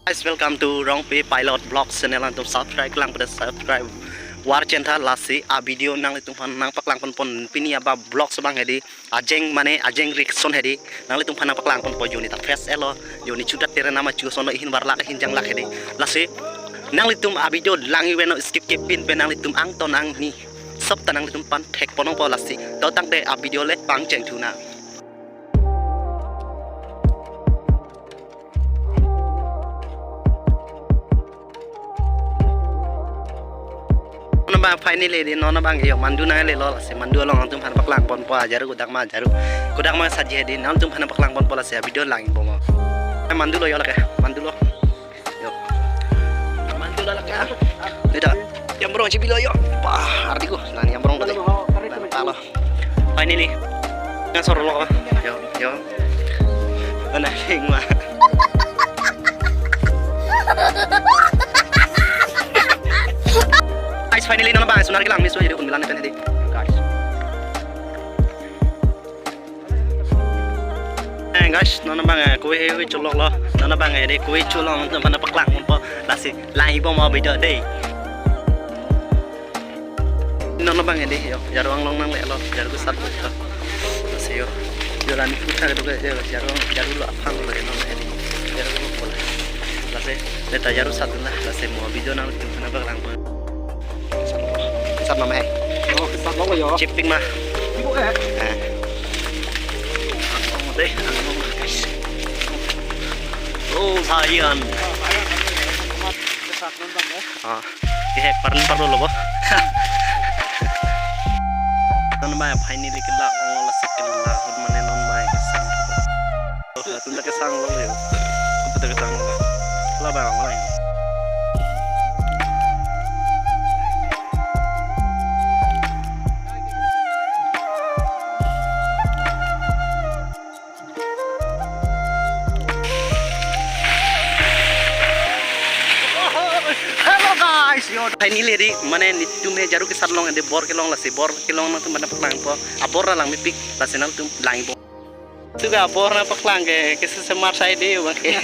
Guys, welcome to Rongpi Pilot Vlog channel untuk subscribe lang pada subscribe war channel lasi a video nang litung pan nang paklang pon pini aba vlog sebang hedi ajeng reaction hedi nang litung pan nang paklang pon po joni ta fresh elo joni chudat tere nama chu sono hin war lak hinjang lak hedi lasi nang litung a video langi weno skip pin pe nang litung ang ton ang ni sab tanang litung pan tek ponong po lasi to tang de a video le pang cheng thuna finally di nona bang yo mandu na le lo se mandu long tum pan paklang pon po jaru kudak ma saje di nan tum pan paklang pon pola se video lang bo mo mandu lo yo la ka mandu lo yo mandu lo la ka tidak yang borong cibi lo yo pa arti ko nani yang borong talo finally ngan soro lo yo ana hing ma finally nona bang sunar kilang miso jadi kunmilan kan hedi guys nona bang kue culok lo nona bang hedi kue culok untuk mana paklang po lasi lai bo mau beda deh nona bang hedi yo jaruang long nang le lo jaru sat lasi yo jalan putar itu ke jaru lo apang lo nona hedi jaru lo pola lasi leta jaru sat lah lasi mau video nang itu mana paklang po sat mama hai oh sat lo yo chipping mah ibu deh guys oh sayang sat non bang ya ini perlu lo boh non bang finally kena ngolah sekali lah mana non bang kesang tunda kesang lo yo betul kesang lo lah bang lain finally di mana nitum ne jaru ke sarlong ade bor ke long na tu mana paklang po abor na lang mipik lasi nang tum lang po tu ga abor na paklang ke semar sai de ba ke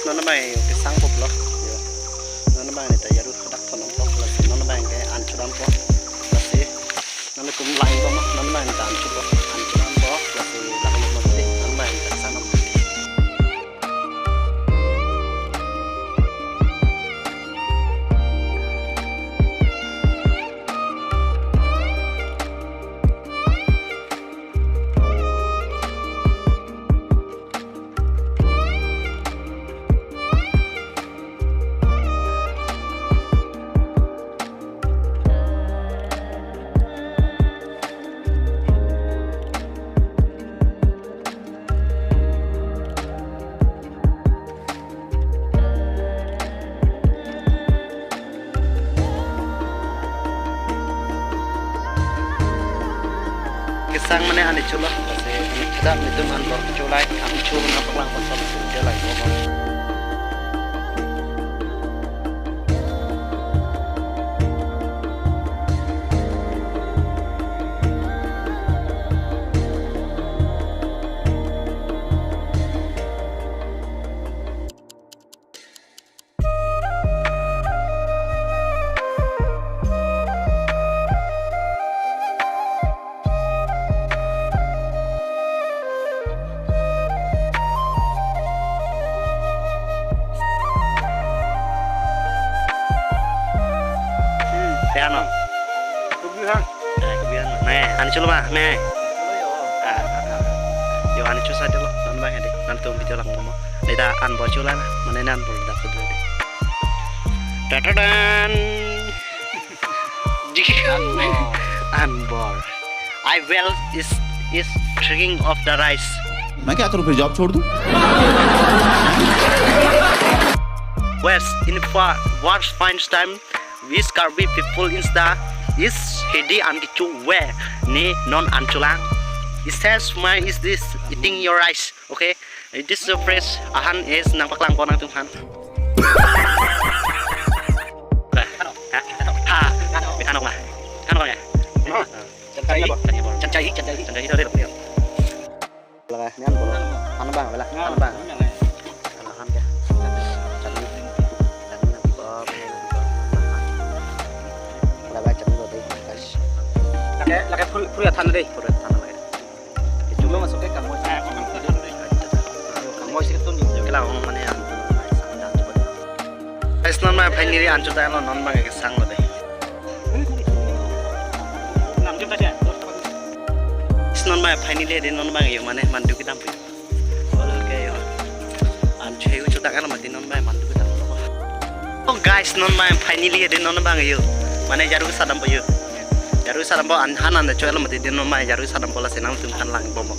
nona mai ke sang pop lo yo nona mai ne ta jaru dak po nang po lasi nona mai ke anchuran po lasi nona tum lang po nona mai ta anchuran po lasi lang mo de nona mai ta sana sang mana ane culo sedap itu mantor culai kami culo na paklang pasal dia lagi ngomong piano kebihan nih ane culo mah nih yo ane culo saja lo non bang deh nanti video lang ngomong leda an bo culo lah mana nan boleh dapat deh tatadan jikan anbor I will is drinking of the rice मैं क्या करूं फिर जॉब छोड़ दूं west in what finds time Wis Karbi people insta is hedi ankicu we ni non anculang. It says my is this eating your rice, okay? This is a fresh ahan is nang paklang po nang tunghan. Ano ya? Chân chay itu lah ni an bolo an bang bela an bang kan ya cari nanti bob lah baca dulu deh guys laki pura tanah lagi itu lo masuk ke kamu sih tuh juga lah orang mana yang guys nama finally ancut aja lo non bang ke sang lo deh non bang finally deh non bang yang mana mandu kita punya oke yo ancut itu juga kan mati non bang mandu kita oh guys non bang finally deh non bang yo mana jaru sadam po yo jaru sadam po anhan anda cuel mati deh non bang jaru sadam po lah senang tuh kan lang bomo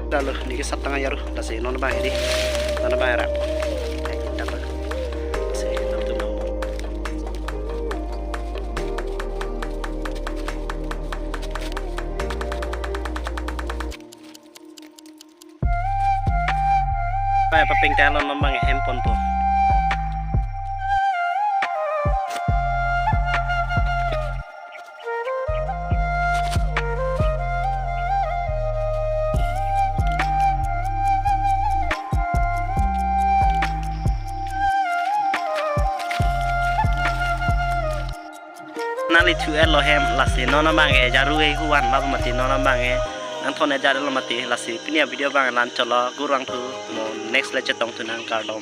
lalu ni kisah tengah jaru dah sih non bang ini non bang rap Pak paping talon nombang handphone po. Nali tu Elohim lasi nona bange jaru huan babu mati nona bange nang thone jaru mati lasi pinia video bang lan cholo gurang tu mo next lecture tong tu nang kardom